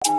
Good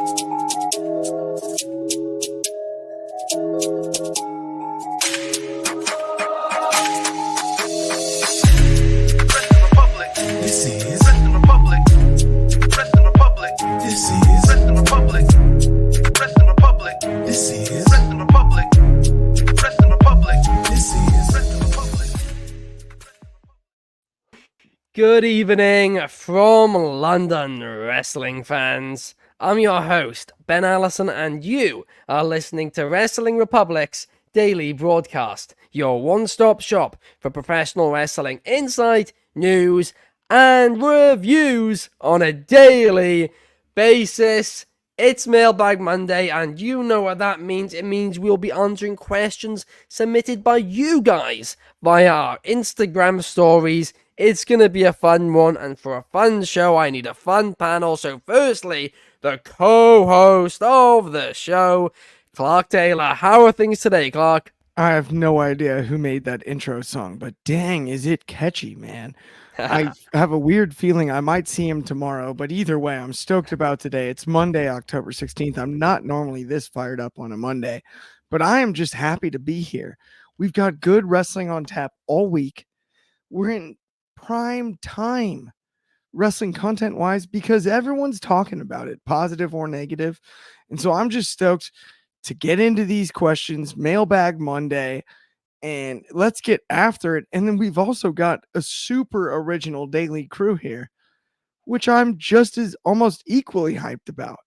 evening from London, wrestling fans. I'm your host, Ben Allison, and you are listening to Wrestling Republic's daily broadcast, your one-stop shop for professional wrestling insight, news, and reviews on a daily basis. It's Mailbag Monday, and you know what that means. It means we'll be answering questions submitted by you guys via our Instagram stories. It's going to be a fun one, and for a fun show, I need a fun panel. So firstly, the co-host of the show, Clark Taylor. How are things today, Clark? I have no idea who made that intro song, but dang, is it catchy, man. I have a weird feeling I might see him tomorrow, but either way, I'm stoked about today. It's Monday, October 16th. I'm not normally this fired up on a Monday, but I am just happy to be here. We've got good wrestling on tap all week. We're in prime time wrestling content wise because everyone's talking about it, positive or negative. And so I'm just stoked to get into these questions, Mailbag Monday, and let's get after it. And then we've also got a super original daily crew here, which I'm just as almost equally hyped about.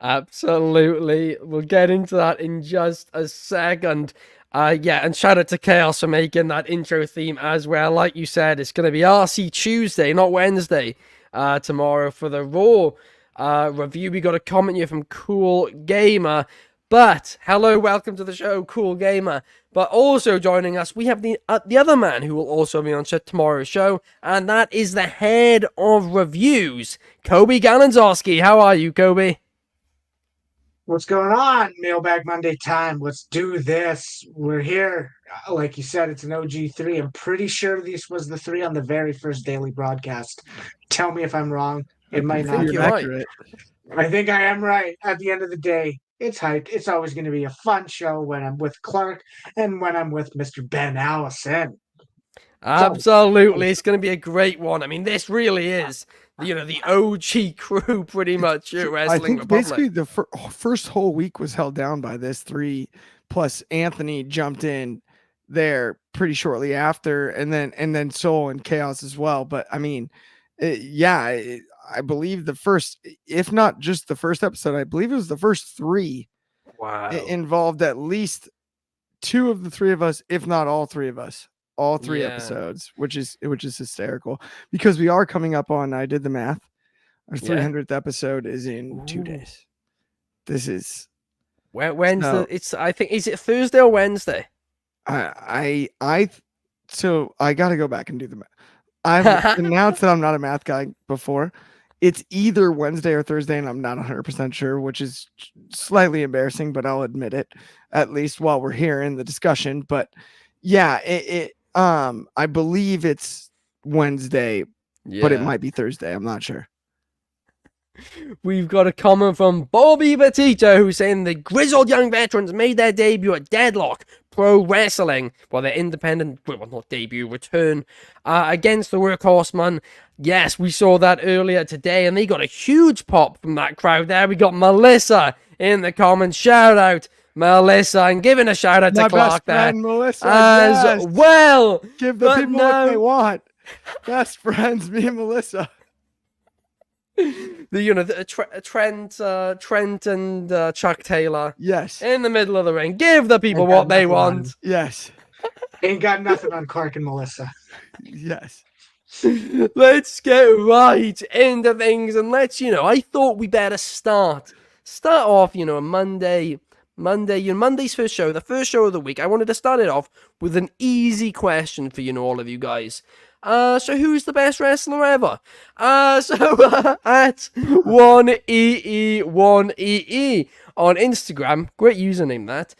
Absolutely. We'll get into that in just a second. And shout out to Chaos for making that intro theme as well. Like you said, it's going to be RC Tuesday, not Wednesday, tomorrow for the Raw review. We got a comment here from Cool Gamer. But, hello, welcome to the show, Cool Gamer. But also joining us, we have the other man who will also be on tomorrow's show, and that is the head of reviews, Coby Galenzoski. How are you, Coby? What's going on? Mailbag Monday time. Let's do this. We're here. Like you said, it's an OG3. I'm pretty sure this was the 3 on the very first daily broadcast. Tell me if I'm wrong. It might not be accurate. I think I am right. At the end of the day, it's hyped. It's always going to be a fun show when I'm with Clark and when I'm with Mr. Ben Allison. Absolutely. It's going to be a great one. I mean, this really is, the OG crew pretty much at Wrestling I think Republic. basically the first whole week was held down by this 3, plus Anthony jumped in there pretty shortly after, and then Soul and Chaos as well. But I mean, I believe the first, if not just the first episode, I believe it was the first 3. Wow. Involved at least 2 of the 3 of us, if not all 3 of us. All 3 episodes, which is hysterical because we are coming up on, I did the math, our 300th episode is in 2 days. This is Wednesday. I think, is it Thursday or Wednesday? So I got to go back and do the math. I've announced that I'm not a math guy before. It's either Wednesday or Thursday, and I'm not 100% sure, which is slightly embarrassing, but I'll admit it, at least while we're here in the discussion. But yeah, I believe it's Wednesday, but it might be Thursday. I'm not sure. We've got a comment from Bobby Batista who's saying the grizzled young veterans made their debut at Deadlock Pro Wrestling. Well, their independent, not debut, return against the Workhorsemen. Yes, we saw that earlier today, and they got a huge pop from that crowd there. We got Melissa in the comments. Shout out, Melissa, and giving a shout out to Clark there Melissa, as well. Give the people what they want. Best friends, me and Melissa. Trent and Chuck Taylor. Yes. In the middle of the ring. Give the people what they want. Yes. Ain't got nothing on Clark and Melissa. Yes. Let's get right into things, and let's, I thought we better start off, Monday, Monday's first show, the first show of the week. I wanted to start it off with an easy question for, all of you guys. So who's the best wrestler ever? At 1EE1EE on Instagram, great username that,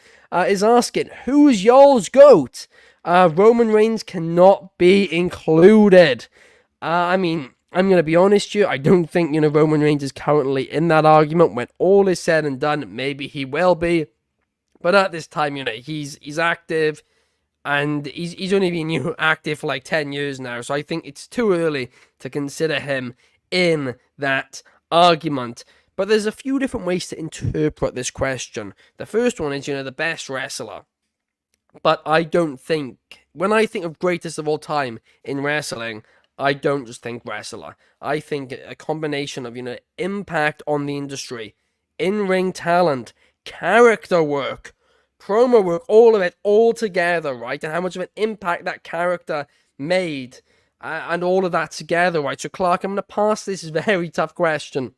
is asking, who's y'all's GOAT? Roman Reigns cannot be included. I I'm going to be honest with you, I don't think, Roman Reigns is currently in that argument. When all is said and done, maybe he will be. But at this time, he's active, and he's only been active for like 10 years now. So I think it's too early to consider him in that argument. But there's a few different ways to interpret this question. The first one is, the best wrestler. But I don't think, when I think of greatest of all time in wrestling, I don't just think wrestler. I think a combination of, impact on the industry, in-ring talent, character work, promo work, all of it, all together, right? And how much of an impact that character made, and all of that together, right? So, Clark, I'm going to pass this very tough question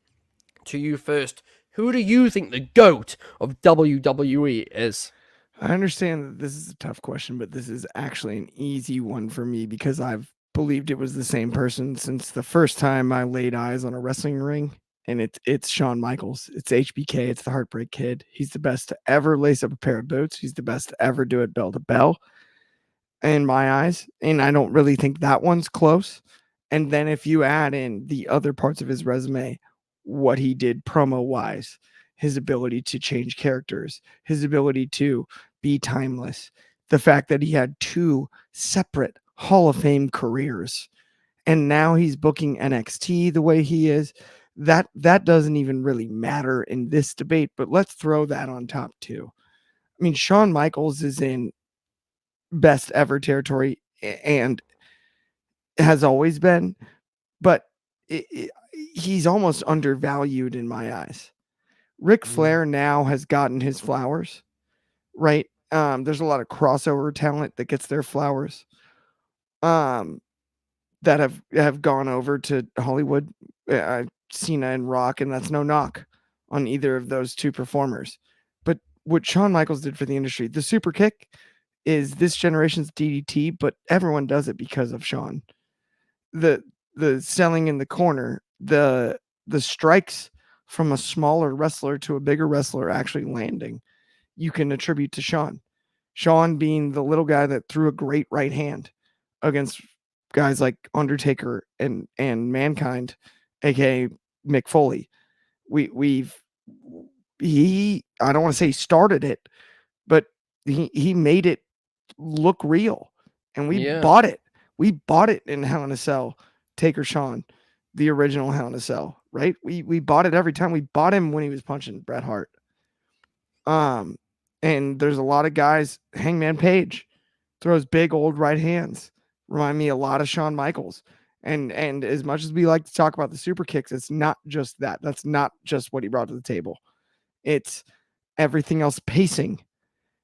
to you first. Who do you think the GOAT of WWE is? I understand that this is a tough question, but this is actually an easy one for me because I've believed it was the same person since the first time I laid eyes on a wrestling ring. And it's Shawn Michaels. It's HBK. It's the Heartbreak Kid. He's the best to ever lace up a pair of boots. He's the best to ever do it bell to bell in my eyes. And I don't really think that one's close. And then if you add in the other parts of his resume, what he did promo wise, his ability to change characters, his ability to be timeless, the fact that he had 2 separate Hall of Fame careers, and now he's booking NXT the way he is, that doesn't even really matter in this debate, but let's throw that on top too. I mean, Shawn Michaels is in best ever territory and has always been, but he's almost undervalued in my eyes. Ric Flair now has gotten his flowers, right? There's a lot of crossover talent that gets their flowers, that have gone over to Hollywood. Cena and Rock, and that's no knock on either of those 2 performers. But what Shawn Michaels did for the industry, the super kick is this generation's DDT, but everyone does it because of Shawn. The selling in the corner, the strikes from a smaller wrestler to a bigger wrestler actually landing, you can attribute to Shawn. Shawn being the little guy that threw a great right hand against guys like Undertaker and Mankind, aka Mick Foley. I don't want to say started it, but he made it look real, and we bought it. We bought it in Hell in a Cell, Taker Shawn, the original Hell in a Cell, right? We bought it every time. We bought him when he was punching Bret Hart. And there's a lot of guys. Hangman Page throws big old right hands. Remind me a lot of Shawn Michaels. And as much as we like to talk about the super kicks, it's not just that. That's not just what he brought to the table. It's everything else. Pacing,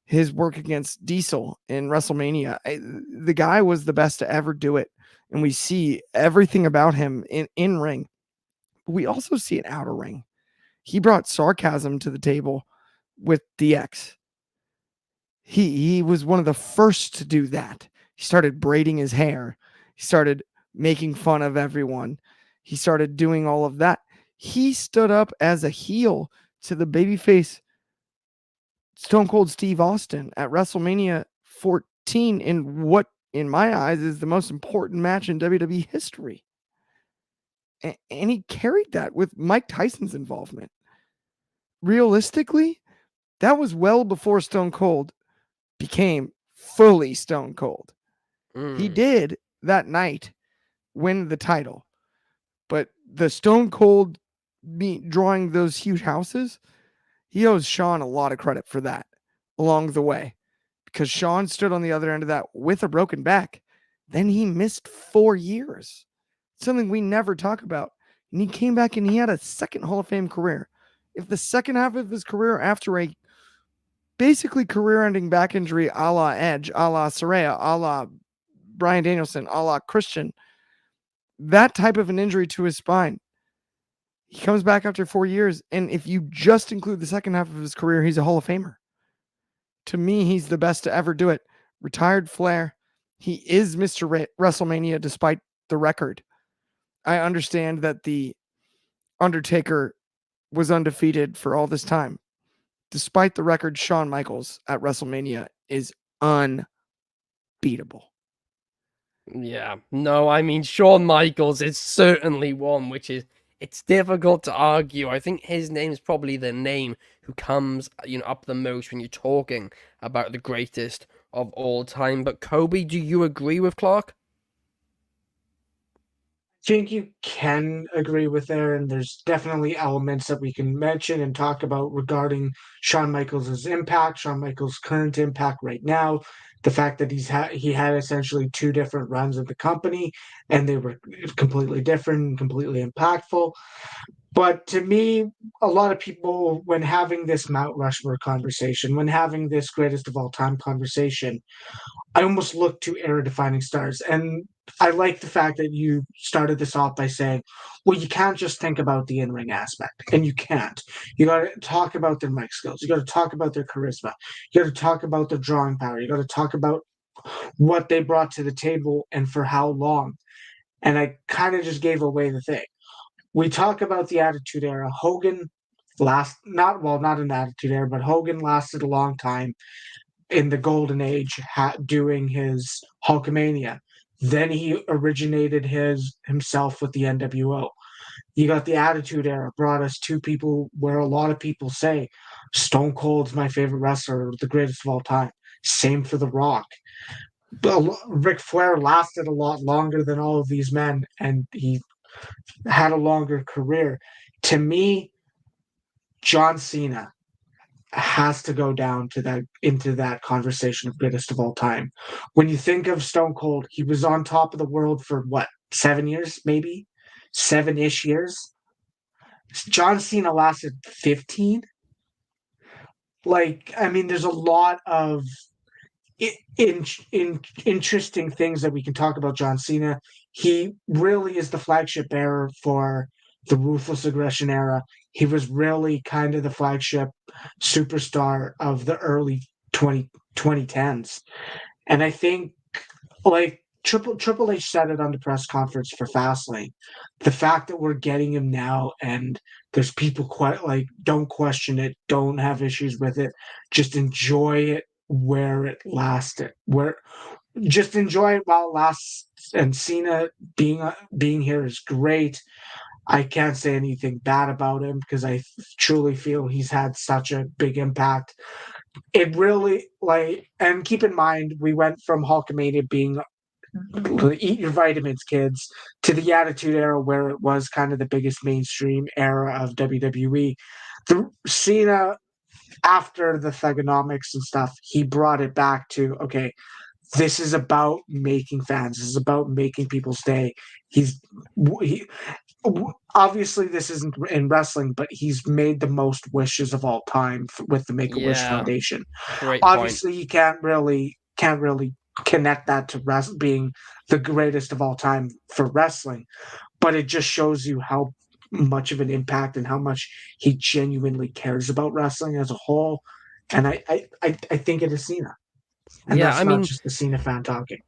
his work against Diesel in WrestleMania. The guy was the best to ever do it. And we see everything about him in ring. But we also see it out of ring. He brought sarcasm to the table with DX. He was one of the first to do that. He started braiding his hair. He started making fun of everyone. He started doing all of that. He stood up as a heel to the babyface Stone Cold Steve Austin at WrestleMania 14 in what, in my eyes, is the most important match in WWE history. And he carried that with Mike Tyson's involvement. Realistically, that was well before Stone Cold became fully Stone Cold. He did that night win the title, but the Stone Cold drawing those huge houses, he owes Shawn a lot of credit for that along the way, because Shawn stood on the other end of that with a broken back. Then he missed 4 years, something we never talk about. And he came back and he had a second Hall of Fame career. If the second half of his career, after a basically career-ending back injury a la Edge, a la Saraya, a la Bryan Danielson, a la Christian, that type of an injury to his spine, he comes back after 4 years, and if you just include the second half of his career, he's a Hall of Famer. To me, he's the best to ever do it. Retired Flair. He is Mr. WrestleMania despite the record. I understand that the Undertaker was undefeated for all this time. Despite the record, Shawn Michaels at WrestleMania is unbeatable. Yeah, no, I mean, Shawn Michaels is certainly one which is, it's difficult to argue. I think his name is probably the name who comes, up the most when you're talking about the greatest of all time. But Kobe, do you agree with Clark? Think you can agree with there, and there's definitely elements that we can mention and talk about regarding Shawn Michaels' impact, Shawn Michaels' current impact right now, the fact that he had essentially two different runs of the company, and they were completely different and completely impactful. But to me, a lot of people, when having this Mount Rushmore conversation, when having this greatest of all time conversation, I almost look to era defining stars. And I like the fact that you started this off by saying, well, you can't just think about the in ring aspect. And you can't. You got to talk about their mic skills. You got to talk about their charisma. You got to talk about their drawing power. You got to talk about what they brought to the table and for how long. And I kind of just gave away the thing. We talk about the Attitude Era. Hogan not an Attitude Era, but Hogan lasted a long time in the golden age doing his Hulkamania. Then he originated himself with the NWO. You got the Attitude Era, brought us two people where a lot of people say Stone Cold's my favorite wrestler, the greatest of all time. Same for The Rock. But Ric Flair lasted a lot longer than all of these men, and he had a longer career. To me, John Cena has to go down to that into that conversation of greatest of all time. When you think of Stone Cold, he was on top of the world for what, 7 years, maybe 7-ish years. John Cena lasted 15. Like, I mean, there's a lot of in interesting things that we can talk about John Cena. He really is the flagship bearer for the Ruthless Aggression era. He was really kind of the flagship superstar of the early 2010s. And I think, like, Triple H said it on the press conference for Fastlane. The fact that we're getting him now, and there's people quite like don't question it, don't have issues with it, just enjoy it where it lasted. Where just enjoy it while it lasts. And Cena being here is great. I can't say anything bad about him because I truly feel he's had such a big impact. It really and keep in mind, we went from Hulkamania being eat your vitamins, kids, to the Attitude Era where it was kind of the biggest mainstream era of WWE. The Cena, after the Thugonomics and stuff, he brought it back to, okay, this is about making fans. This is about making people stay. He's he, obviously this isn't in wrestling, but he's made the most wishes of all time with the Make a Wish Yeah, Foundation. great point. Obviously, you can't really connect that to being the greatest of all time for wrestling, but it just shows you how much of an impact and how much he genuinely cares about wrestling as a whole. And I think it is Cena, and Yeah, that's I not mean, just the Cena fan talking.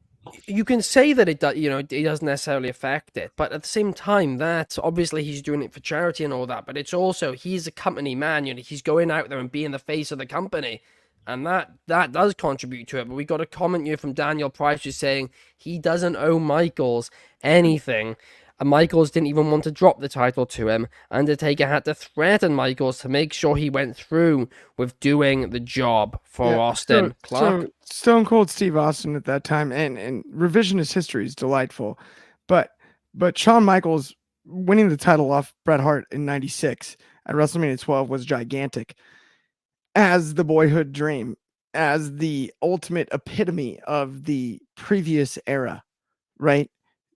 you can say that it does, it doesn't necessarily affect it, but at the same time, that obviously he's doing it for charity and all that, but it's also he's a company man, he's going out there and being the face of the company, and that does contribute to it. But we got a comment here from Daniel Price who's saying he doesn't owe Michaels anything. And Michaels didn't even want to drop the title to him. Undertaker had to threaten Michaels to make sure he went through with doing the job for Yeah, Austin. so Clark? Stone Cold Steve Austin at that time, and revisionist history is delightful, but Shawn Michaels winning the title off Bret Hart in '96 at WrestleMania 12 was gigantic as the boyhood dream, as the ultimate epitome of the previous era, right?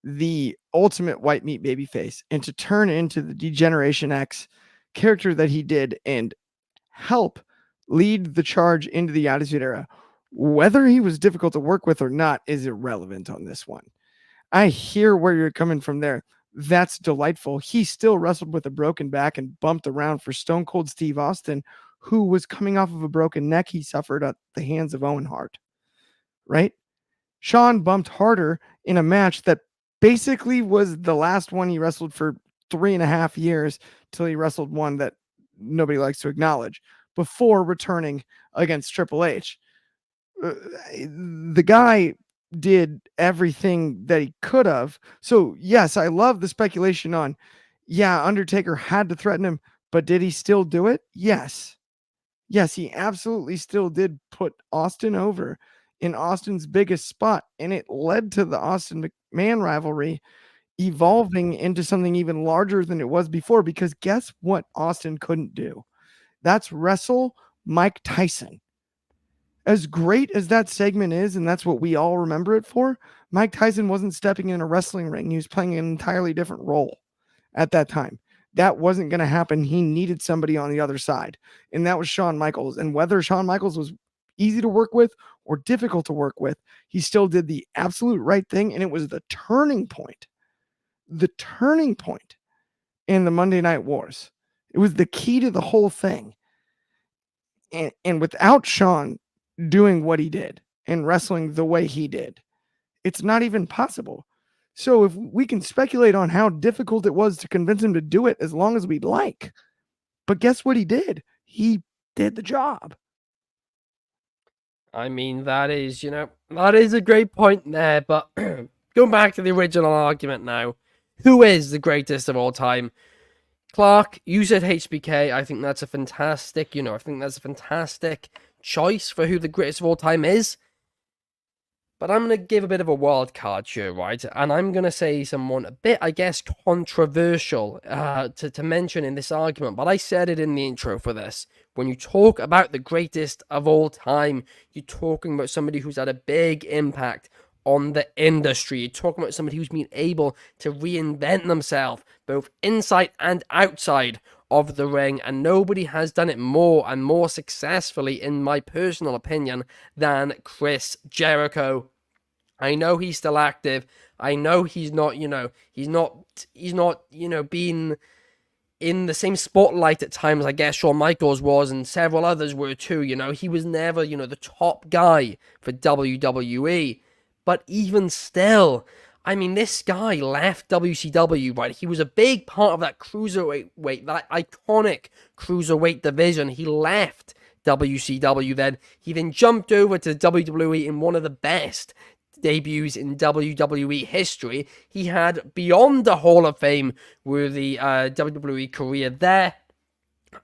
The ultimate white meat babyface, and to turn into the Degeneration X character that he did and help lead the charge into the Attitude Era. Whether he was difficult to work with or not is irrelevant on this one. I hear where you're coming from there. That's delightful. He still wrestled with a broken back and bumped around for Stone Cold Steve Austin, who was coming off of a broken neck he suffered at the hands of Owen Hart, right? Shawn bumped harder in a match that basically was the last one he wrestled for 3.5 years till he wrestled one that nobody likes to acknowledge before returning against Triple H. The guy did everything that he could have. So yes, I love the speculation on, yeah, Undertaker had to threaten him, but did he still do it? Yes. Yes, he absolutely still did put Austin over in Austin's biggest spot, and it led to the Austin McMahon rivalry evolving into something even larger than it was before, because guess what Austin couldn't do? That's wrestle Mike Tyson. As great as that segment is, and that's what we all remember it for, Mike Tyson wasn't stepping in a wrestling ring. He was playing an entirely different role at that time. That wasn't going to happen. He needed somebody on the other side, and that was Shawn Michaels. And whether Shawn Michaels was easy to work with or difficult to work with, he still did the absolute right thing, and it was the turning point in the Monday Night Wars. It was the key to the whole thing. And without Shawn doing what he did and wrestling the way he did, it's not even possible. So if we can speculate on how difficult it was to convince him to do it as long as we'd like, but guess what he did? He did the job. I mean, that is a great point there, but going back to the original argument now, who is the greatest of all time? Clark, you said HBK. I think that's a fantastic, choice for who the greatest of all time is. But I'm going to give a bit of a wild card here, right? And I'm going to say someone a bit, I guess, controversial to mention in this argument. But I said it in the intro for this. When you talk about the greatest of all time, you're talking about somebody who's had a big impact on the industry. You're talking about somebody who's been able to reinvent themselves, both inside and outside of the ring, and nobody has done it more and more successfully, in my personal opinion, than Chris Jericho. I know he's still active. I know he's not, being in the same spotlight at times, I guess Shawn Michaels was, and several others were too. He was never, the top guy for WWE. But even still, I mean, this guy left WCW, right? He was a big part of that cruiserweight, that iconic cruiserweight division. He left WCW then. He then jumped over to WWE in one of the best debuts in WWE history. He had beyond the Hall of Fame worthy WWE career there.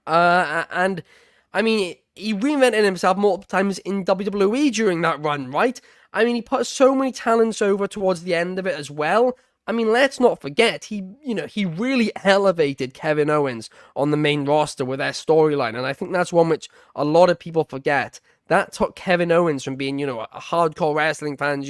And, I mean, he reinvented himself multiple times in WWE during that run, right? I mean, he put so many talents over towards the end of it as well. I mean, let's not forget, he really elevated Kevin Owens on the main roster with their storyline, and I think that's one which a lot of people forget. That took Kevin Owens from being, a hardcore wrestling fan's,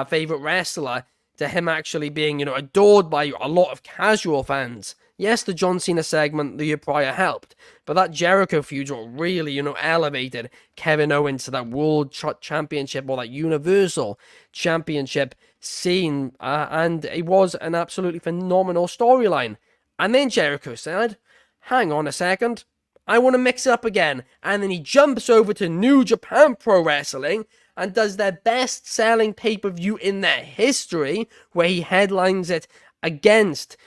favorite wrestler, to him actually being, adored by a lot of casual fans. Yes, the John Cena segment the year prior helped, but that Jericho feud really, elevated Kevin Owens to that World Championship or that Universal Championship scene, and it was an absolutely phenomenal storyline. And then Jericho said, hang on a second, I want to mix it up again. And then he jumps over to New Japan Pro Wrestling and does their best-selling pay-per-view in their history, where he headlines it against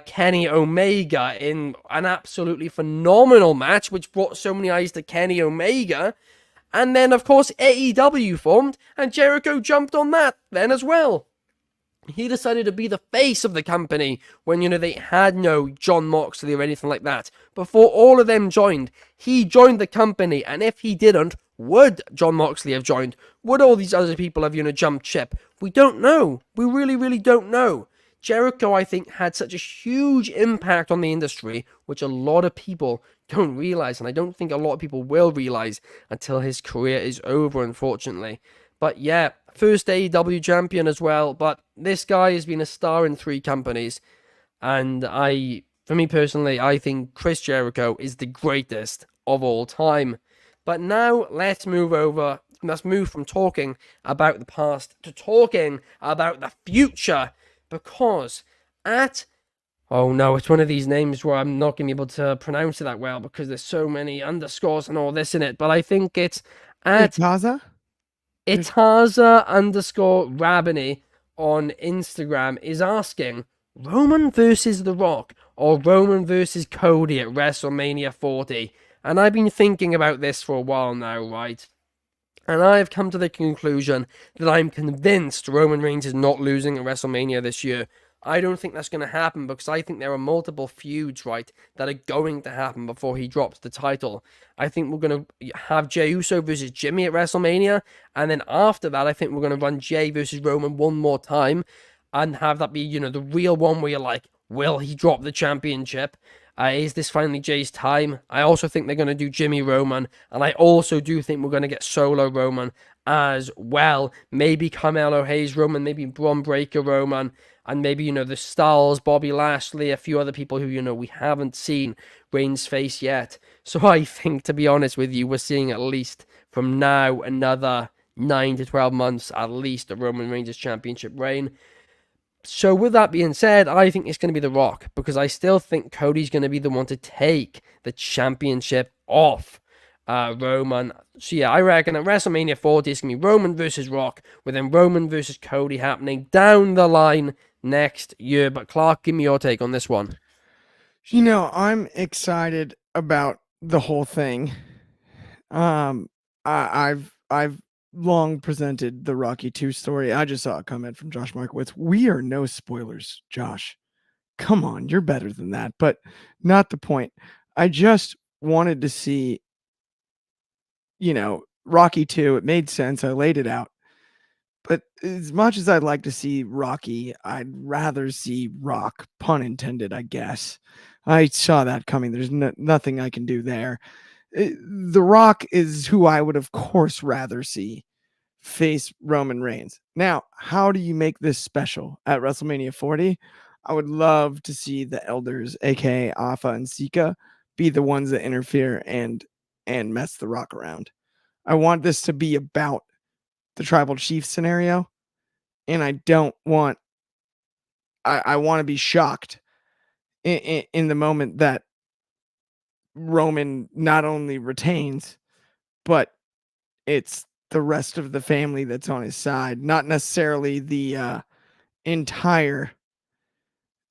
Kenny Omega in an absolutely phenomenal match, which brought so many eyes to Kenny Omega. And then, of course, AEW formed, and Jericho jumped on that then as well. He decided to be the face of the company when, they had no Jon Moxley or anything like that. Before all of them joined, he joined the company, and if he didn't, would Jon Moxley have joined? Would all these other people have, jumped ship? We don't know. We really, really don't know. Jericho, I think, had such a huge impact on the industry, which a lot of people don't realize, and I don't think a lot of people will realize until his career is over, unfortunately. But yeah, first AEW champion as well, but this guy has been a star in 3 companies, and for me personally, I think Chris Jericho is the greatest of all time. But now, let's move from talking about the past to talking about the future. Because it's one of these names where I'm not going to be able to pronounce it that well because there's so many underscores and all this in it. But I think it's at Itaza _Rabini on Instagram is asking, Roman versus The Rock or Roman versus Cody at WrestleMania 40? And I've been thinking about this for a while now, right? And I've come to the conclusion that I'm convinced Roman Reigns is not losing at WrestleMania this year. I don't think that's going to happen because I think there are multiple feuds, right, that are going to happen before he drops the title. I think we're going to have Jey Uso versus Jimmy at WrestleMania, and then after that, I think we're going to run Jey versus Roman one more time and have that be, the real one where you're like, will he drop the championship? Is this finally Jay's time? I also think they're going to do Jimmy Roman, and I also do think we're going to get Solo Roman as well. Maybe Carmelo Hayes Roman, maybe Bron Breakker Roman, and maybe, the Styles, Bobby Lashley, a few other people who, we haven't seen Reigns face yet. So I think, to be honest with you, we're seeing at least from now another 9 to 12 months at least a Roman Reigns' championship reign. So with that being said, I think it's going to be The Rock because I still think Cody's going to be the one to take the championship off Roman. So yeah, I reckon at WrestleMania 40 it's going to be Roman versus Rock, with then Roman versus Cody happening down the line next year. But Clark, give me your take on this one. I'm excited about the whole thing. I've long presented the Rocky 2 story. I just saw a comment from Josh Markowitz. We are no spoilers, Josh. Come on, you're better than that, but not the point. I just wanted to see, Rocky 2. It made sense. I laid it out. But as much as I'd like to see Rocky, I'd rather see Rock, pun intended, I guess. I saw that coming. There's nothing I can do there. The Rock is who I would, of course, rather see face Roman Reigns. Now, how do you make this special at WrestleMania 40? I would love to see the elders, aka Alpha and Sika, be the ones that interfere and mess the Rock around. I want this to be about the tribal chief scenario, and I don't want. I want to be shocked in the moment that Roman not only retains, but it's the rest of the family that's on his side, not necessarily the entire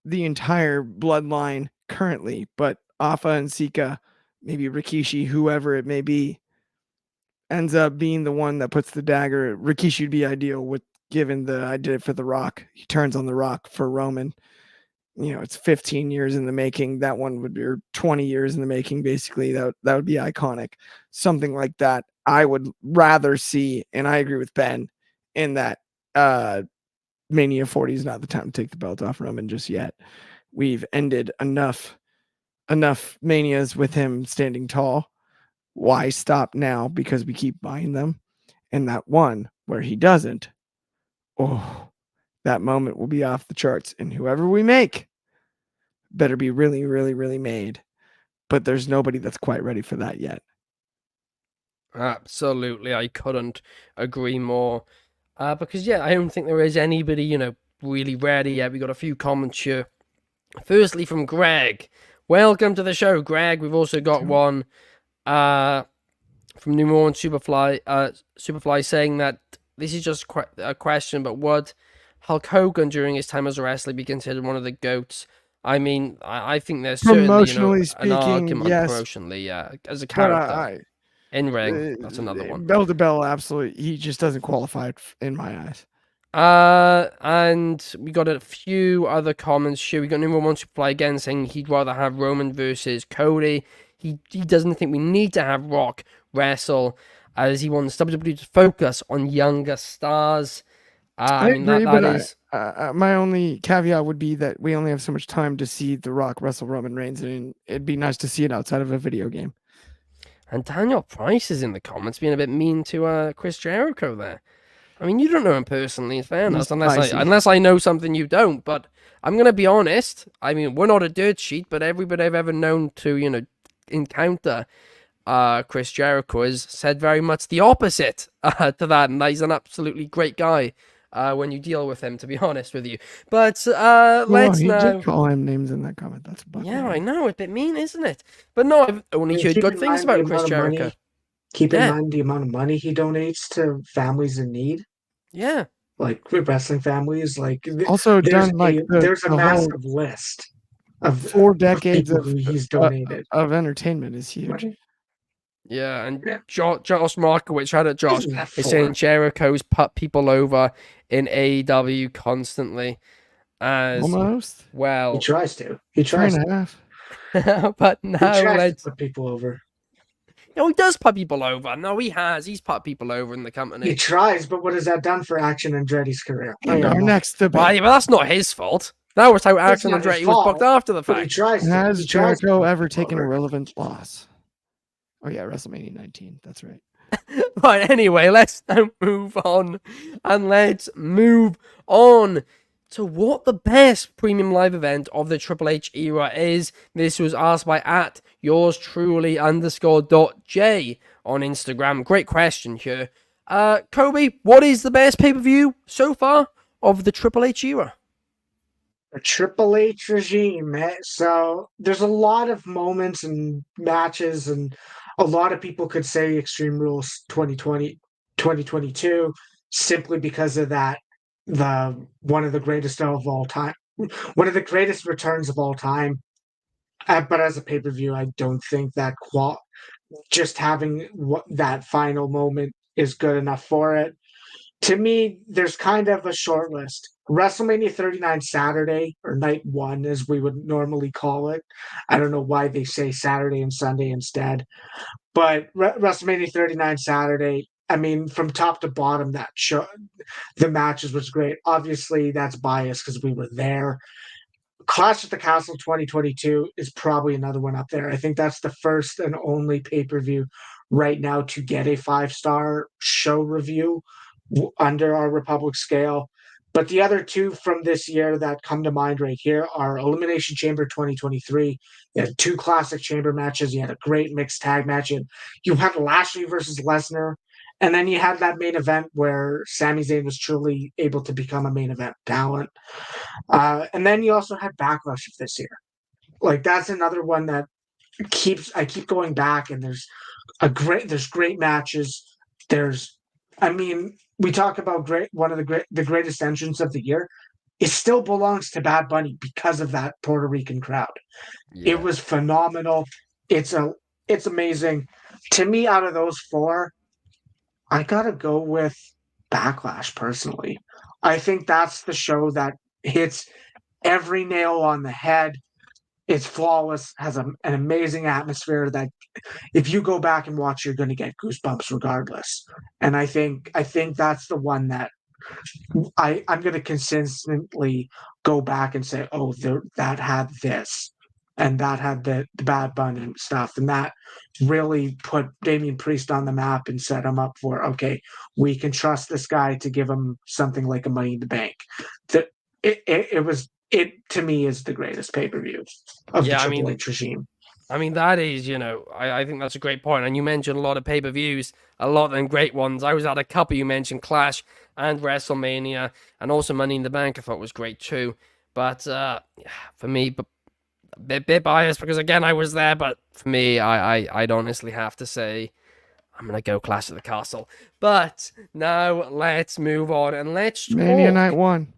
bloodline currently, but Alpha and Sika, maybe Rikishi, whoever it may be, ends up being the one that puts the dagger. Rikishi would be ideal with given the I did it for The Rock. He turns on The Rock for Roman. It's 15 years in the making. That one would be 20 years in the making, basically. That would be iconic. Something like that. I would rather see, and I agree with Ben in that Mania 40 is not the time to take the belt off Roman just yet. We've ended enough manias with him standing tall. Why stop now? Because we keep buying them. And that one where he doesn't, that moment will be off the charts. And whoever we make better be really, really, really made. But there's nobody that's quite ready for that yet. Absolutely, I couldn't agree more. Because, I don't think there is anybody, really ready yet. We got a few comments here. Firstly, from Greg. Welcome to the show, Greg. We've also got one from New Orleans Superfly saying that this is just a question, but would Hulk Hogan during his time as a wrestler be considered one of the GOATs? I mean, I think there's certainly, speaking, an argument yes, promotionally, as a character. In ring, that's another one. Bell to bell, absolutely. He just doesn't qualify in my eyes. And we got a few other comments here. We got number one Superfly again saying he'd rather have Roman versus Cody. He doesn't think we need to have Rock wrestle, as he wants WWE to focus on younger stars. I agree, but my only caveat would be that we only have so much time to see The Rock wrestle Roman Reigns, and it'd be nice to see it outside of a video game. And Daniel Price is in the comments being a bit mean to Chris Jericho there. I mean, you don't know him personally, in fairness, unless I know something you don't. But I'm going to be honest. I mean, we're not a dirt sheet, but everybody I've ever known to, encounter Chris Jericho has said very much the opposite to that. And he's an absolutely great guy when you deal with him, to be honest with you. But let's he now... did call him names in that comment. That's yeah, I know. It's a bit mean, isn't it? But no, I've only heard good things about Chris Jericho. Keep in mind the amount of money he donates to families in need. Yeah. Like wrestling families. Like also done like there's a massive list of 4 decades of people who he's donated. of entertainment is huge. Right. Yeah, and Yeah. Josh Markowitz, shout out Josh, Isn't that is 4? saying Jericho's put people over in AEW constantly as Almost He well. tries to. He three tries and to. a half. But He now tries to let's. put people over. No, he does put people over. No, he has. He's put people over in the He company. tries, but what has that done for Action Andretti's career? I And don't our know. next Well, debate: yeah, but that's not his fault. That was how It's Action not his Andretti was booked fault, after the but he fact. tries to. Has He tries to Jericho put ever people taken a over. relevant loss? Oh yeah, WrestleMania 19. That's right. Right, anyway, let's now move on. And let's move on to what the best premium live event of the Triple H era is. This was asked by at yours truly _.j on Instagram. Great question here. Kobe, what is the best pay-per-view so far of the Triple H era? A Triple H regime. So there's a lot of moments and matches, and a lot of people could say Extreme Rules 2020, 2022, simply because of that. The one of the greatest of all time, one of the greatest returns of all time. But as a pay per view, I don't think that just having that final moment is good enough for it. To me, there's kind of a short list. WrestleMania 39 Saturday, or night one, as we would normally call it. I don't know why they say Saturday and Sunday instead. But WrestleMania 39 Saturday, I mean, from top to bottom, that show, the matches was great. Obviously, that's biased because we were there. Clash at the Castle 2022 is probably another one up there. I think that's the first and only pay per view right now to get a 5-star show review under our Republic scale. But the other two from this year that come to mind right here are Elimination Chamber 2023. You had 2 classic chamber matches. You had a great mixed tag match. And you had Lashley versus Lesnar. And then you had that main event where Sami Zayn was truly able to become a main event talent. And then you also had Backlash of this year. Like that's another one that I keep going back, and there's great matches. I mean, we talk about one of the greatest entrants of the year. It still belongs to Bad Bunny because of that Puerto Rican crowd. It was phenomenal. It's amazing. To me, out of those 4, I gotta go with Backlash personally. I think that's the show that hits every nail on the head. It's flawless, has an amazing atmosphere that if you go back and watch, you're going to get goosebumps regardless. And I think that's the one that I'm going to consistently go back and say, oh, that had this, and that had the Bad Bunny stuff, and that really put Damian Priest on the map and set him up for, okay, we can trust this guy to give him something like a Money in the Bank. It to me is the greatest pay per view of the Triple H regime. I mean, that is, I think that's a great point. And you mentioned a lot of pay-per-views, a lot of them great ones. I was at a couple. You mentioned Clash and WrestleMania, and also Money in the Bank I thought was great too. But for me, a bit biased because, again, I was there. But for me, I'd honestly have to say I'm going to go Clash at the Castle. But now let's move on and let's talk. Mania Night 1.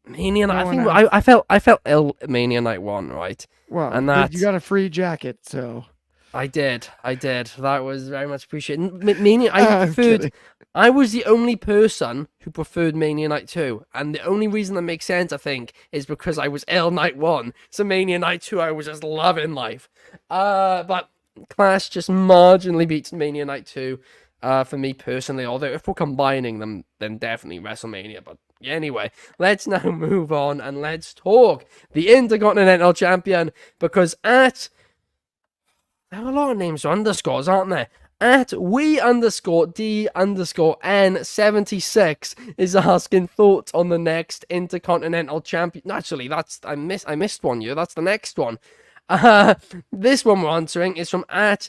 Mania Night. I felt ill Mania Night 1, right? Well, and that you got a free jacket, so I did. That was very much appreciated. Mania, I preferred. I was the only person who preferred Mania Night 2, and the only reason that makes sense, I think, is because I was ill Night 1. So Mania Night 2, I was just loving life. But Clash just marginally beats Mania Night 2, for me personally. Although if we're combining them, then definitely WrestleMania. But anyway, let's now move on and let's talk the Intercontinental Champion, because there are a lot of names for underscores, aren't there? At we_D_N76 is asking thoughts on the next Intercontinental Champion. Actually, I missed one here. That's the next one. This one we're answering is from at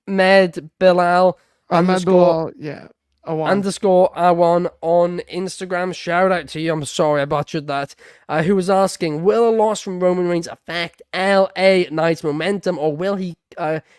Med Bilal underscore. Yeah. Underscore Awan on Instagram. Shout out to you. I'm sorry I butchered that. Who was asking, will a loss from Roman Reigns affect LA Knight's momentum, or will he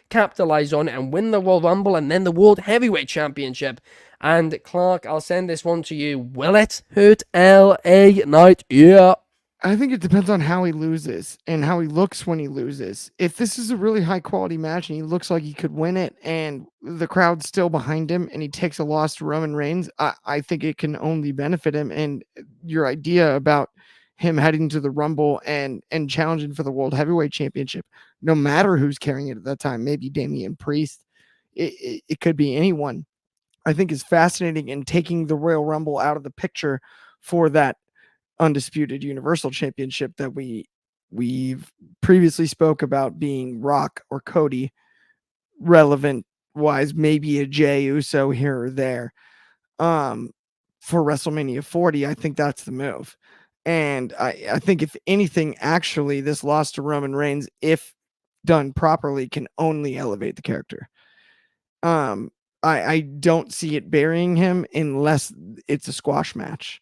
capitalize on it and win the Royal Rumble and then the World Heavyweight Championship? And Clark, I'll send this one to you. Will it hurt LA Knight? Yeah. I think it depends on how he loses and how he looks when he loses. If this is a really high quality match and he looks like he could win it and the crowd's still behind him and he takes a loss to Roman Reigns, I think it can only benefit him. And your idea about him heading to the Rumble and challenging for the World Heavyweight Championship, no matter who's carrying it at that time, maybe Damian Priest, it could be anyone, I think is fascinating, and taking the Royal Rumble out of the picture for that undisputed Universal Championship that we've previously spoke about being Rock or Cody, relevant wise, maybe a Jey Uso here or there. For WrestleMania 40, I think that's the move. And I think if anything, actually, this loss to Roman Reigns, if done properly, can only elevate the character. I don't see it burying him unless it's a squash match,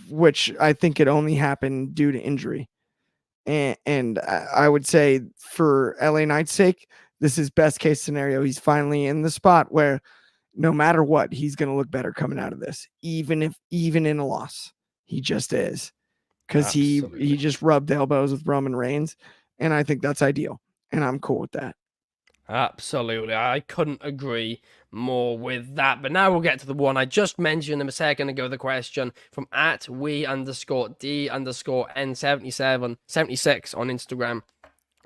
which I think could only happen due to injury. And I would say for LA Knight's sake, this is best case scenario. He's finally in the spot where no matter what, he's going to look better coming out of this, even in a loss. He just is, because he just rubbed elbows with Roman Reigns, and I think that's ideal, and I'm cool with that. Absolutely. I couldn't agree more with that. But now we'll get to the one I just mentioned a second ago, the question from @we_d_n7776 on Instagram,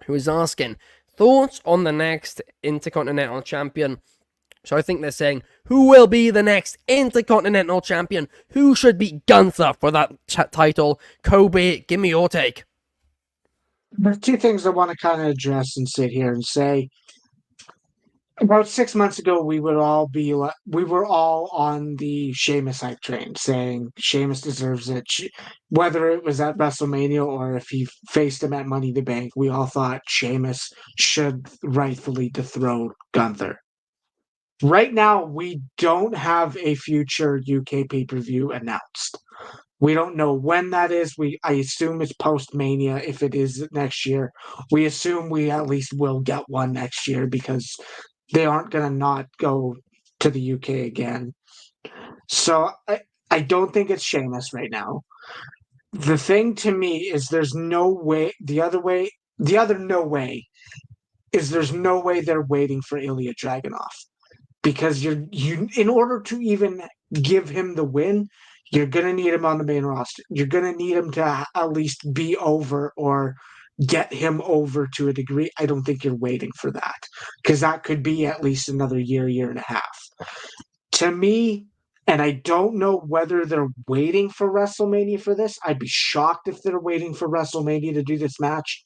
who is asking, thoughts on the next Intercontinental Champion? So I think they're saying, who will be the next Intercontinental Champion? Who should beat Gunther for that title? Kobe, give me your take. There's two things I want to kind of address and sit here and say. About 6 months ago, we were all on the Sheamus hype train, saying Sheamus deserves it. Whether it was at WrestleMania or if he faced him at Money in the Bank, we all thought Sheamus should rightfully dethrone Gunther. Right now, we don't have a future UK pay-per-view announced. We don't know when that is. I assume it's post-Mania. If it is next year, we assume we at least will get one next year, because they aren't going to not go to the UK again. So I don't think it's Sheamus right now. The thing to me is there's no way. The other no way is there's no way they're waiting for Ilya Dragunov, because you in order to even give him the win, you're going to need him on the main roster. You're going to need him to at least be over or get him over to a degree. I don't think you're waiting for that, because that could be at least another year and a half. To me, and I don't know whether they're waiting for WrestleMania for this. I'd be shocked if they're waiting for WrestleMania to do this match.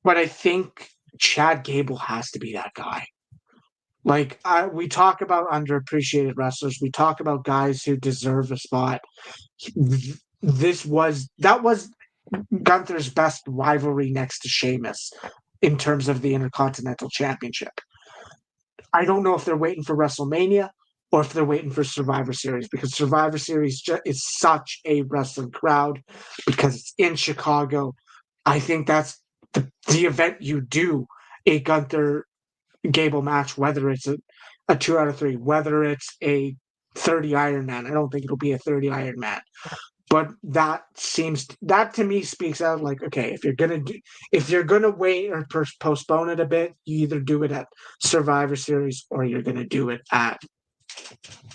But I think Chad Gable has to be that guy. Like, we talk about underappreciated wrestlers. We talk about guys who deserve a spot. That was Gunther's best rivalry next to Sheamus in terms of the Intercontinental Championship. I don't know if they're waiting for WrestleMania or if they're waiting for Survivor Series, because Survivor Series is such a wrestling crowd because it's in Chicago. I think that's the event you do a Gunther Gable match, whether it's a 2 out of 3, whether it's a 30 Iron Man. I don't think it'll be a 30 Iron Man. But that to me speaks out like, okay, if you're gonna wait or postpone it a bit, you either do it at Survivor Series or you're gonna do it at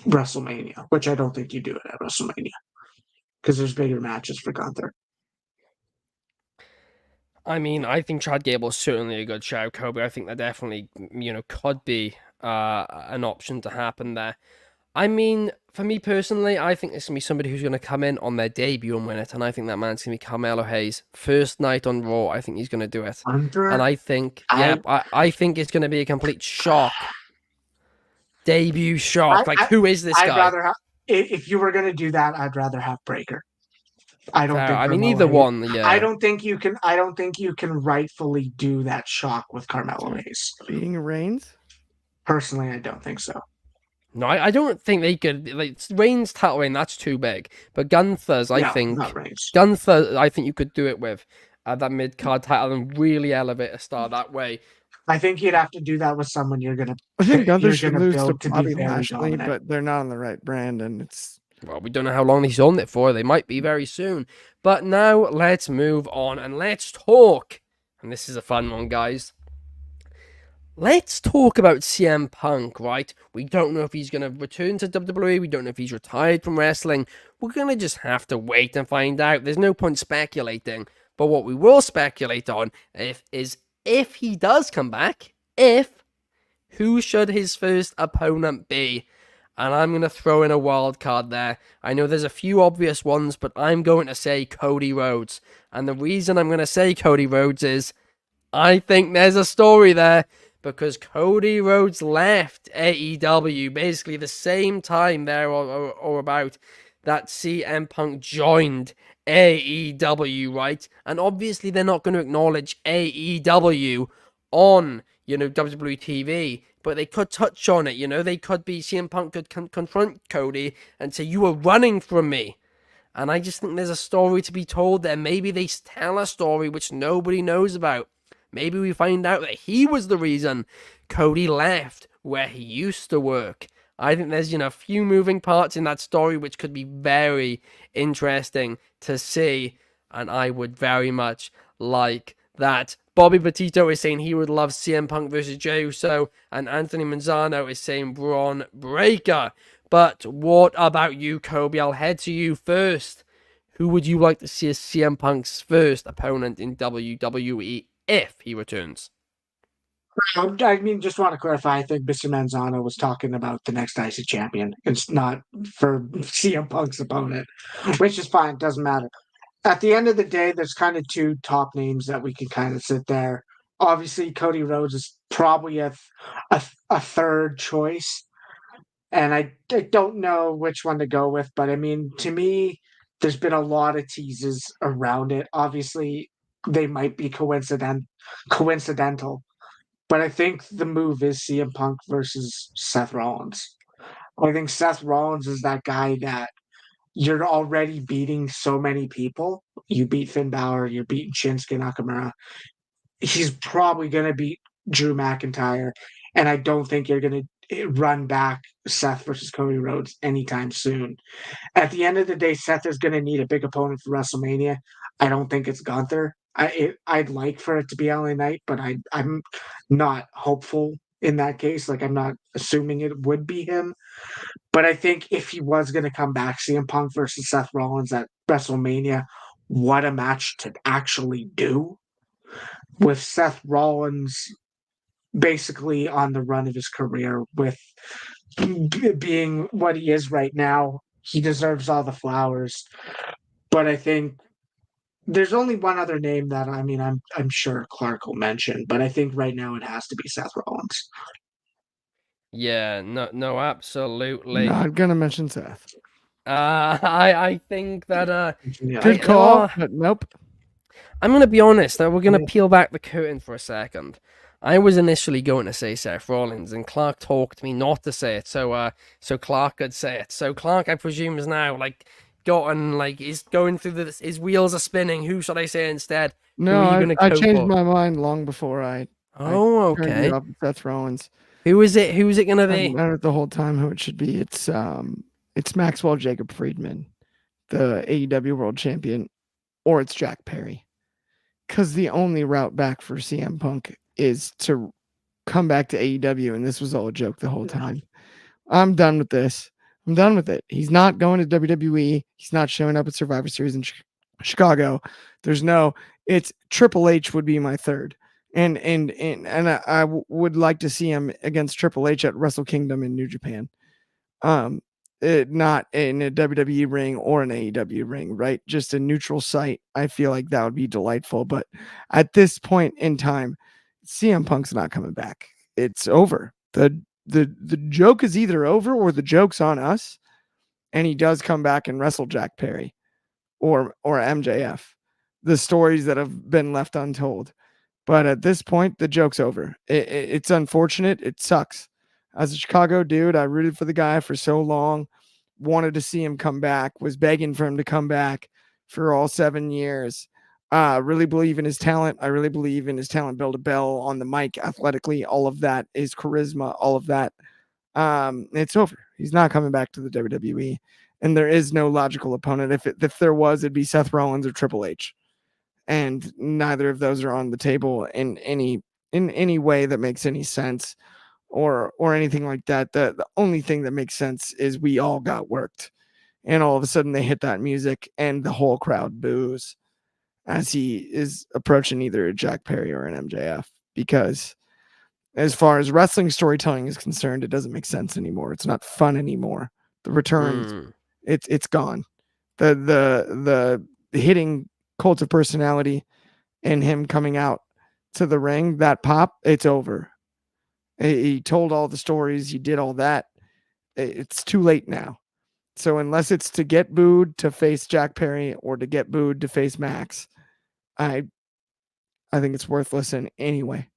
WrestleMania, which I don't think you do it at WrestleMania, because there's bigger matches for Gunther. I mean, I think Chad Gable is certainly a good shout, Kobe. I think that definitely, could be an option to happen there. I mean, for me personally, I think there's going to be somebody who's going to come in on their debut and win it, and I think that man's going to be Carmelo Hayes. First night on Raw, I think he's going to do it. And I think, I think it's going to be a complete shock. Debut shock. Who is this guy? If you were going to do that, I'd rather have Breaker. I don't think. I mean, either one. Yeah. I don't think you can rightfully do that shock with Carmelo Hayes. Beating Reigns? Personally, I don't think so. No, I don't think they could. Like, Reigns' title reign, that's too big. But Gunther's, I think. Not Reigns. Gunther, I think you could do it with that mid card title and really elevate a star that way. I think you'd have to do that with someone you're gonna. I think Gunther should lose to Bobby Lashley, but they're not on the right brand, and it's Well, we don't know how long he's on it for. They might be very soon. But now let's move on and let's talk. And this is a fun one, guys. Let's talk about CM Punk, right? We don't know if he's going to return to WWE. We don't know if he's retired from wrestling. We're going to just have to wait and find out. There's no point speculating. But what we will speculate on is if he does come back, who should his first opponent be? And I'm going to throw in a wild card there. I know there's a few obvious ones, but I'm going to say Cody Rhodes. And the reason I'm going to say Cody Rhodes is I think there's a story there because Cody Rhodes left AEW basically the same time there or about that CM Punk joined AEW, right? And obviously they're not going to acknowledge AEW on, WWE TV, but they could touch on it, they could be, CM Punk could confront Cody and say, you were running from me. And I just think there's a story to be told there. Maybe they tell a story which nobody knows about. Maybe we find out that he was the reason Cody left where he used to work. I think there's, a few moving parts in that story which could be very interesting to see. And I would very much like that. Bobby Petito is saying he would love CM Punk versus Jey Uso. And Anthony Manzano is saying Braun Breaker. But what about you, Kobe? I'll head to you first. Who would you like to see as CM Punk's first opponent in WWE if he returns? I mean, just want to clarify. I think Mr. Manzano was talking about the next IC champion. It's not for CM Punk's opponent, which is fine. Doesn't matter. At the end of the day, there's kind of two top names that we can kind of sit there. Obviously, Cody Rhodes is probably a third choice, and I don't know which one to go with. But I mean, to me, there's been a lot of teases around it. Obviously, they might be coincidental, but I think the move is CM Punk versus Seth Rollins. I think Seth Rollins is that guy that you're already beating so many people. You beat Finn Balor, you're beating Shinsuke Nakamura. He's probably going to beat Drew McIntyre, and I don't think you're going to run back Seth versus Cody Rhodes anytime soon. At the end of the day, Seth is going to need a big opponent for WrestleMania. I don't think it's Gunther. I'd like for it to be LA Knight, but I'm not hopeful in that case. Like, I'm not assuming it would be him. But I think if he was going to come back, CM Punk versus Seth Rollins at WrestleMania, what a match to actually do. With Seth Rollins basically on the run of his career, with being what he is right now, he deserves all the flowers. But I think there's only one other name that I'm sure Clark will mention, but I think right now it has to be Seth Rollins. Yeah, no, absolutely. Not gonna mention Seth. I think that Good call, but nope. I'm gonna be honest. We're gonna peel back the curtain for a second. I was initially going to say Seth Rollins, and Clark talked me not to say it, so Clark could say it. So Clark, I presume, is now he's going through his wheels are spinning. Who should I say instead? No, I changed my mind long before I. Okay. Up Seth Rollins. Who is it? Who is it gonna be? I've known it the whole time who it should be. It's Maxwell Jacob Friedman, the AEW World Champion, or it's Jack Perry. Because the only route back for CM Punk is to come back to AEW, and this was all a joke the whole time. I'm done with this. I'm done with it. He's not going to WWE. He's not showing up at Survivor Series in Chicago. It's Triple H would be my third. And I would like to see him against Triple H at Wrestle Kingdom in New Japan. Not in a WWE ring or an AEW ring, right? Just a neutral site. I feel like that would be delightful. But at this point in time, CM Punk's not coming back. It's over. The joke is either over or the joke's on us. And he does come back and wrestle Jack Perry or MJF. The stories that have been left untold. But at this point, the joke's over. It's unfortunate. It sucks. As a Chicago dude, I rooted for the guy for so long, wanted to see him come back, was begging for him to come back for all 7 years. Really believe in his talent. I really believe in his talent. Build a bell on the mic, athletically, all of that, his charisma, all of that. It's over. He's not coming back to the WWE. and there is no logical opponent. If there was, it'd be Seth Rollins or Triple H, and neither of those are on the table in any way that makes any sense, or anything like that. The only thing that makes sense is we all got worked, and all of a sudden they hit that music and the whole crowd boos as he is approaching either a Jack Perry or an MJF, because as far as wrestling storytelling is concerned, it doesn't make sense anymore. It's not fun anymore. The returns, it's gone. The hitting Cult of Personality and him coming out to the ring, that pop, it's over. He told all the stories, he did all that. It's too late now. So unless it's to get booed to face Jack Perry or to get booed to face Max, I think it's worthless in anyway.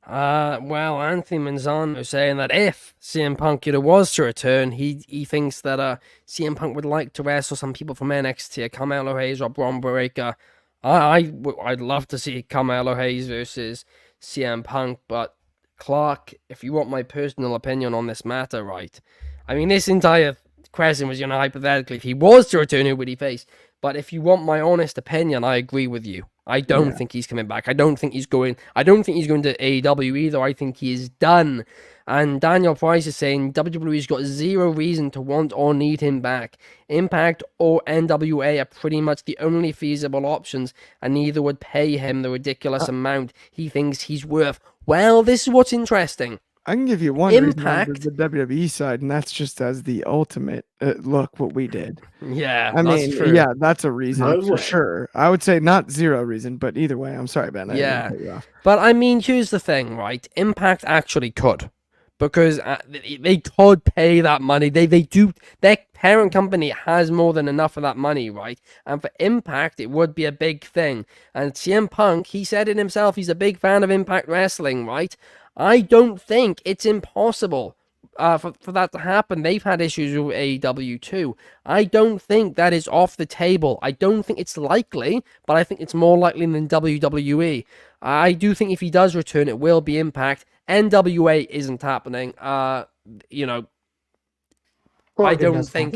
Well, Anthony Manzano saying that if CM Punk was to return, he thinks that CM Punk would like to wrestle some people from NXT, Carmelo Hayes or Bron Breakker. I'd love to see Carmelo Hayes versus CM Punk, but Clark, if you want my personal opinion on this matter, right? I mean, this entire question was, hypothetically, if he was to return, who would he face? But if you want my honest opinion, I agree with you. I don't think he's coming back. I don't think he's going to AEW either. I think he is done. And Daniel Price is saying WWE's got zero reason to want or need him back. Impact or NWA are pretty much the only feasible options, and neither would pay him the ridiculous amount he thinks he's worth. Well, this is what's interesting. I can give you one Impact, reason on the WWE side, and that's just as the ultimate look what we did. Yeah, I mean, true. Yeah, that's a reason for sure. I would say not zero reason, but either way, I'm sorry, Ben. Yeah, but I mean, here's the thing, right? Impact actually could, because they could pay that money. They do. Their parent company has more than enough of that money, right? And for Impact, it would be a big thing. And CM Punk, he said it himself. He's a big fan of Impact Wrestling, right? I don't think it's impossible for that to happen. They've had issues with AEW too. I don't think that is off the table. I don't think it's likely, but I think it's more likely than WWE. I do think if he does return, it will be Impact. NWA isn't happening. I don't think,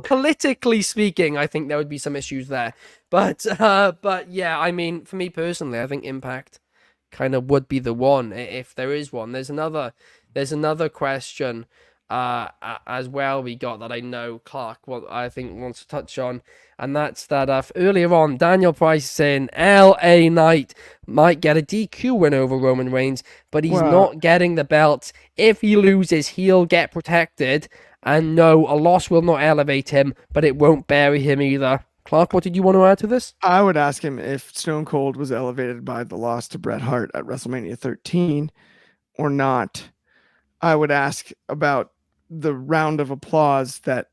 politically speaking, I think there would be some issues there. But yeah, I mean, for me personally, I think Impact kind of would be the one, if there is one. There's another question as well we got that I know Clark I think wants to touch on, and that's that earlier on Daniel Price saying LA Knight might get a DQ win over Roman Reigns, but he's not getting the belt. If he loses, he'll get protected, and no, a loss will not elevate him, but it won't bury him either. Clark, what did you want to add to this? I would ask him if Stone Cold was elevated by the loss to Bret Hart at WrestleMania 13 or not. I would ask about the round of applause that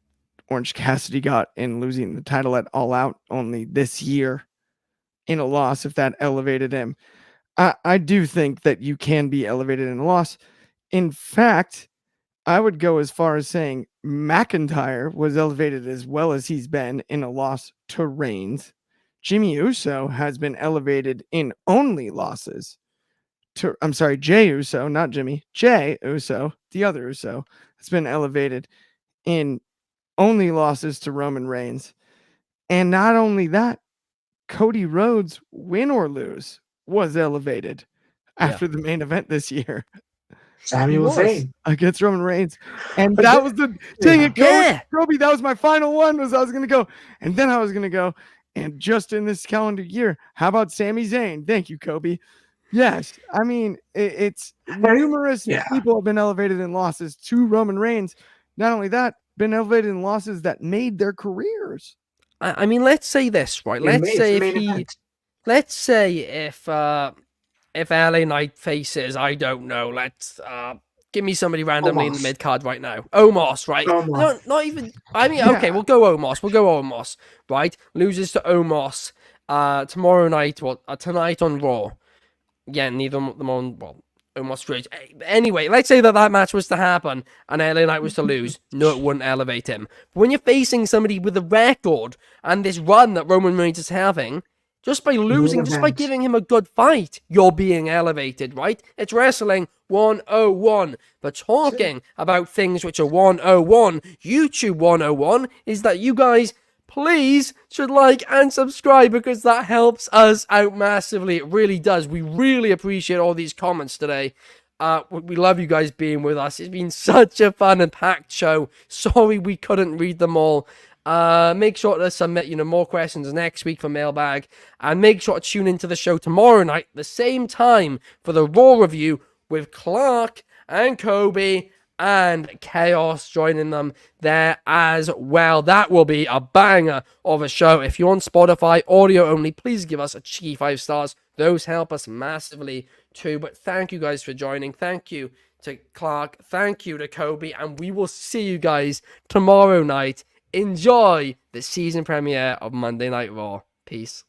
Orange Cassidy got in losing the title at All Out only this year in a loss, if that elevated him. I do think that you can be elevated in a loss. In fact, I would go as far as saying McIntyre was elevated as well as he's been in a loss to Reigns. Jimmy Uso has been elevated in only losses to, I'm sorry, Jey Uso, not Jimmy, Jey Uso, the other Uso, has been elevated in only losses to Roman Reigns. And not only that, Cody Rhodes, win or lose, was elevated after the main event this year. Samuel Zayn against Roman Reigns, and that was the dang it, Kobe. That was my final one. I was gonna go, and then I was gonna go, and just in this calendar year, how about Sami Zayn? Thank you, Kobe. Yes, I mean it's numerous people have been elevated in losses to Roman Reigns. Not only that, been elevated in losses that made their careers. I mean, let's say this, right? Let's say if LA Knight faces, I don't know, let's give me somebody randomly in the mid card right now. Omos, right? No, not even. I mean, okay, we'll go Omos. Right? Loses to Omos tomorrow night, tonight on Raw. Yeah, neither of them on Omos Ridge. Anyway, let's say that match was to happen and LA Knight was to lose. No, it wouldn't elevate him. But when you're facing somebody with a record and this run that Roman Reigns is having, Just by losing, just by giving him a good fight, you're being elevated, right? It's wrestling 101. But talking about things which are 101, YouTube 101, is that you guys please should like and subscribe, because that helps us out massively. It really does. We really appreciate all these comments today. We love you guys being with us. It's been such a fun and packed show. Sorry we couldn't read them all. Make sure to submit, more questions next week for Mailbag. And make sure to tune into the show tomorrow night, the same time, for the Raw review with Clark and Coby and Chaos joining them there as well. That will be a banger of a show. If you're on Spotify, audio only, please give us a cheeky 5 stars. Those help us massively too. But thank you guys for joining. Thank you to Clark. Thank you to Coby. And we will see you guys tomorrow night. Enjoy the season premiere of Monday Night Raw. Peace.